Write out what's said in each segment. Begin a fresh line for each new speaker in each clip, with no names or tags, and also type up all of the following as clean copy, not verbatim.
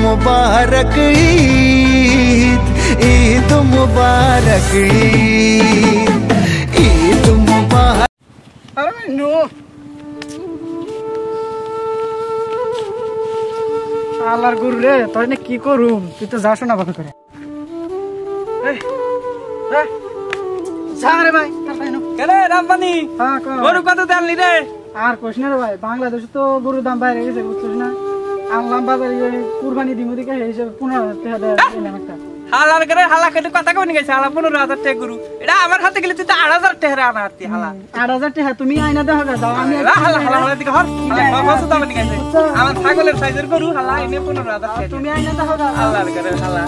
मुबारक ईद, ईद मुबारक ईद, ईद मुबारक।
अरे नो শালার গুরু রে, তোর না কি করুম, তুই তো যাস না ভালো করে। রে ভাই
কেরে রামপানি গরু কত আনলি রে?
আর কোশ না রে ভাই, বাংলাদেশে তো গরুর দাম বাইরে গেছে বুঝছিস না। আনলাম বাজারে কুরবানি দিমু দিকে হিসেবে 15,000 টাকা দিলাম একটা।
হালার করে হালা কেটে কথা কই গেছে হালা 15,000 টাকা গরু, এটা আমার হাতে গেলে তুই তো 8,000 টাকা আনা আরতি হালা।
8,000 টাকা তুমি আইনা দাও দাও, আমি
হালা হালা হালা দিকে হর হালা কত দাম নিয়ে গেছে আমার ছাগলের সাইজের গরু, হালা এনে 15,000 টাকা
তুমি আইনা দাও দাও।
হালার করে হালা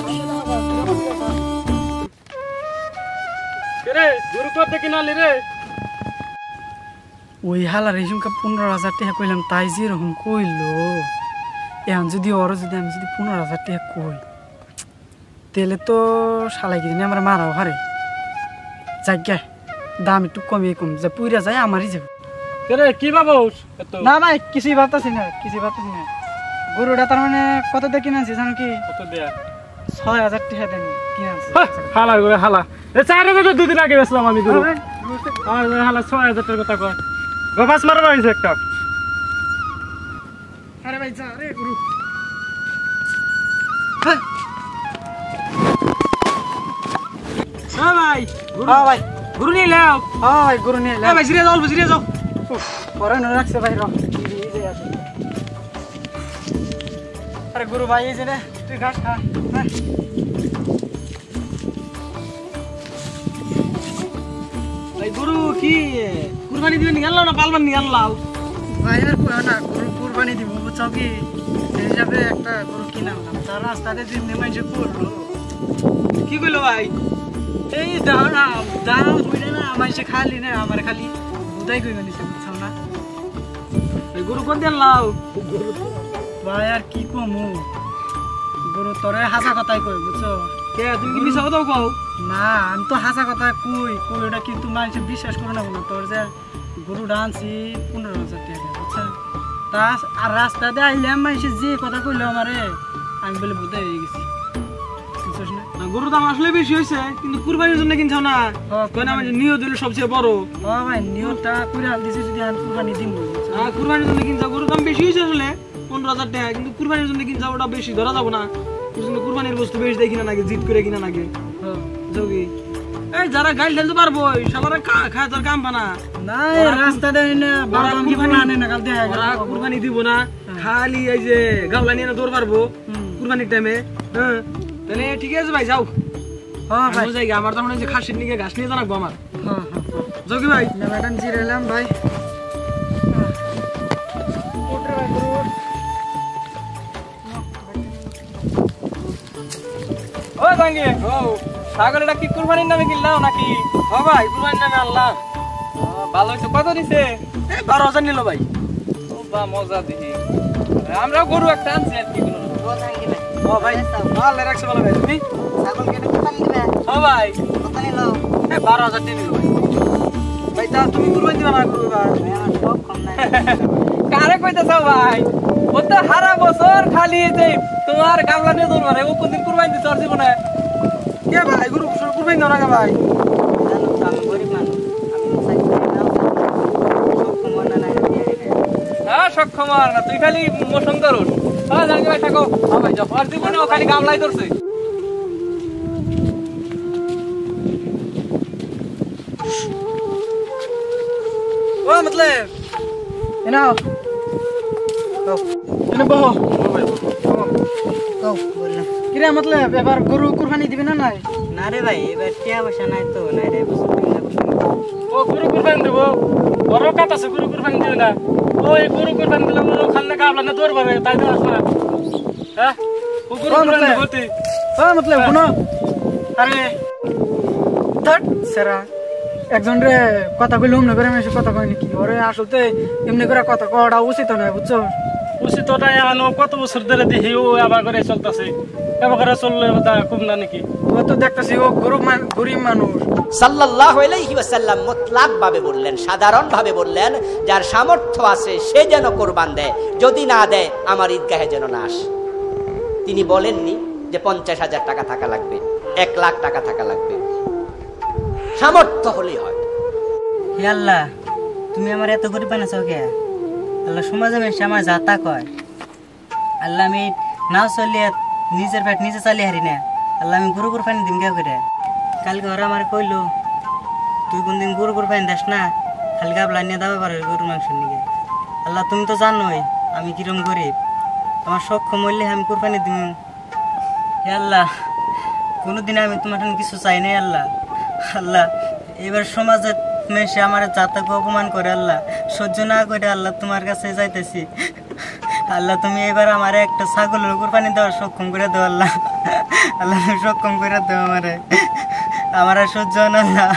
কেরে গরু কত কিনালি রে?
ওই হালার এই সংখ্যা 15,000 টাকা কইলাম, তাই যে এরকম কইলো। এখন যদি ওর যদি আমি যদি 15,000 টাকা কই, তাহলে তো শালাই কিনে আমার মারাও হারে। যাজ্ঞা দাম একটু কমিয়ে কম যে পুইরা যায় আমারই যাবে।
কেরে কি ভাবস?
না ভাই কিছুই ভাবতেছি না, কিছুই ভাবতেছি না। গরুটা তার মানে কত দিয়ে কিনে আনছি জানো কি?
কত দেয়া?
6,000 টাকা দেন কিনে আনছি।
হালা করে হালা এ 4,000 তো দুদিন আগে বেচলাম আমি গরু। আর হালা 6,000 টাকার কথা কয় গবাস মারবা হইছে একটা।
আরে ভাই যা রে গরু।
হ্যাঁ ভাই
হ্যাঁ ভাই
গরু নিয়ে লাও।
হ্যাঁ ভাই গরু নিয়ে
ভাই সিরিয়াস অল্প সিরিয়াস যাও।
পরে ন রাখছে ভাই র। আরে গরু ভাই এই যে রে, তুই ঘাস খা।
ভাই গরু কি কুরবানি দিবেন গেল না পালবান নিয়ে আনলাও?
ভাই আর কই না, গরু কুরবানি দিব বুঝছো কি, সেই হিসাবে একটা গরু কিনে আনলাম। তার রাস্তাতে যে নেমাইছে পড়লো।
কি কইলো ভাই?
এই দাঁড়াও দাঁড়াও বুঝলে না, আমার সে খালি না, আমার খালি বুদাই কই গেছে বুঝছো না।
এই গরু কোন দিন লাও?
ভাই আর কি কমু, গরু তোরে হাসা কথাই কই বুঝছো।
কে তুমি কি মিছা কথা কও?
না আমি তো হাসা কথা কই কই, ওটা কিন্তু মানুষ বিশ্বাস করে না। তোর যে গরুটা আনছি 15,000 টাকা বুঝছো। তা আর রাস্তাতে আইলাম মানুষ যে কথা কইলো আমারে, আমি বলে বুঝাই হয়ে গেছি বুঝছস না।
গরুর দাম আসলে বেশি হয়েছে, কিন্তু কুরবানির জন্য কিনছাও না? কেন আমার নিয়ত হলো সবচেয়ে বড়।
ও ভাই নিয়তটা কইরা দিছি, যদি আমি কুরবানি দিমু।
হ্যাঁ কুরবানির জন্য কিনছাও, গরুর দাম বেশি হয়েছে আসলে 15,000 টাকা, কিন্তু কুরবানির জন্য কিনছাও, ওটা বেশি ধরা যাবো না। কুরবানির বস্তু বেশি দেখি না নাকি, জিদ করে কিনা নাকি যোগী। এই যারা গাড়ি ঢালতে পারবো সালারা খায় তোর কাম পানা
না, রাস্তাতে
কুরবানি দিব না, খালি এই যে গাওলা নিয়ে দৌড় পারবো কুরবানির টাইমে। হ্যাঁ তাহলে ঠিক আছে ভাই যাও।
হ্যাঁ ভাই
জায়গা আমার তো মনে হচ্ছে খাসির নিকে ঘাস নিয়ে জানাবো আমার। যোগী ভাই
ম্যাডাম জিরাইলাম ভাই।
ও জাঙ্গি ছাগলটা কি কুরবানির নামে কিনলাম নাকি? ও ভাই কুরবানির নামে আনলাম। ভালো হয়েছে। কত দিছে? 12,000 নিল ভাই। ও বা মজা দেখি, আমরা গরু একটা আনছি আর কি। ও ভাই ভালো রাখছে ভালো ভাই। তুমি
ছাগল কেটে কোথায় নিবে?
ও ভাই
কত নিল?
12,000 টাকা নিল ভাই। ভাই তা তুমি কুরবানি দিবা না করবে ভাই?
সব কম নাই।
কারে কইতাছ ভাই? ও তো সারা বছর খালি যে তোমার গামলা নিয়ে দৌড় মারে, ও কোনদিন কুরবানি দিতে পারছি না। কে ভাই গরু কুরবানি দাও না ভাই?
আমি গরিব মানুষ, আমি সক্ষম না নাই দিয়ে দিবে।
হ্যাঁ সক্ষম আর না, তুই খালি মোশন করুস। হ্যাঁ জানি ভাই থাকো। হ্যাঁ ভাই যাও, আর জীবনে ও খালি গামলাই ধরছে। ও মতলব
এনাও এনে বহ।
কও বললাম
কিরে মতলব এবার গরু কুরবানি দিবি না নাই?
না রে ভাই, এবার টিয়া পয়সা নাই তো, নাই রে বছর
ও গরু কুরবানি দেব, বড় কাট আছে, গরু কুরবানি দিবে না। ওই গরু কুরবানি দিলে ও খালনে গাবলা না দৌড় পাবে, তাই তো আসবে। হ্যাঁ ও গরু কুরবানি করতে।
ও মতলব শুনো, আরে ধট সেরা একজন রে কথা কইলে অমনে করে আমি কথা কই নাকি? ওরে আসলতে এমনি করে কথা কওয়াটা উচিত নয় বুঝছো।
উচিত ওটাই আনো, কত বছর ধরে দেখি ও আবার করে চলতেছে, এবার করে চললে খুব না নাকি?
ও তো দেখতেছি ও গরিব মানুষ।
সাল্লাল্লাহু আলাইহি ওয়াসাল্লাম মুতলাক ভাবে বললেন, সাধারণ ভাবে বললেন, যার সামর্থ্য আছে সে যেন কুরবান দেয়, যদি না দেয় আমার ঈদগাহে যেন না আসে। তিনি বলেননি যে 50,000 টাকা থাকা লাগবে, 1 লাখ টাকা থাকা লাগবে, সামর্থ্য হলেই হয়।
হে আল্লাহ, তুমি আমার এত গরিব বানাইছো কে? আল্লাহ সমাজে মেশে আমার যাতা কয়। আল্লাহ আমি নাও চলিয়ে নিজের পেট নিজে চালিয়ে হারি না। আল্লাহ আমি গরু পানি দিম কে করে? কালকে ওরা আমার কইলো তুই কোনদিন গরু পানি দেস না, খালি গাবলা নিয়ে দাবা পারে গরুর মাংস নিয়ে। আল্লাহ তুমি তো জানোই আমি কিরম গরিব, আমার সক্ষম হইলে আমি কোরবানি দিম। হে আল্লাহ, কোনোদিন আমি তোমার কিছু চাই নাই আল্লাহ। আল্লাহ এবার সমাজে মেশে আমার জাতাকে অপমান করে আল্লাহ সহ্য না করে আল্লাহ তোমার কাছে যাইতেছি। আল্লাহ তুমি এবার আমার একটা ছাগলের কোরবানি দেওয়ার সক্ষম করে দেও আল্লাহ। আল্লাহ তুমি সক্ষম করে দেও আমারে, আমার আর সহ্য না আল্লাহ।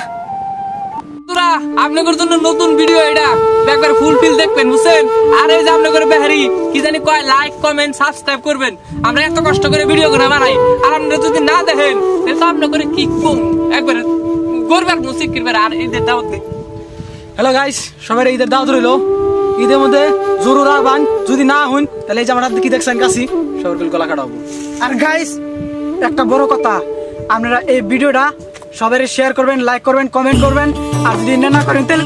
তোরা আপনাদের জন্য নতুন ভিডিও, এটা একবার ফুলফিল দেখবেন বুঝছেন। আর এই যে আপনাদের বেহারি কি জানি কয় লাইক কমেন্ট সাবস্ক্রাইব করবেন। আমরা এত কষ্ট করে ভিডিও করে বানাই, আর আপনারা যদি না দেখেন তাহলে তো আপনাদের কি কম একবার করবেন মুসিক করবেন। আর ঈদের দাওয়াত দেন। হ্যালো গাইস, সবাই ঈদের দাওয়াত রইলো। ঈদের মধ্যে জরুর আহ্বান, যদি না হন তাহলে এই যে আমরা কি দেখছেন কাছি সবার গলা কাটাবো।
আর গাইস একটা বড় কথা, আপনারা এই ভিডিওটা সবাই শেয়ার করবেন, লাইক করবেন, কমেন্ট করবেন। আর যদি না করেন তাহলে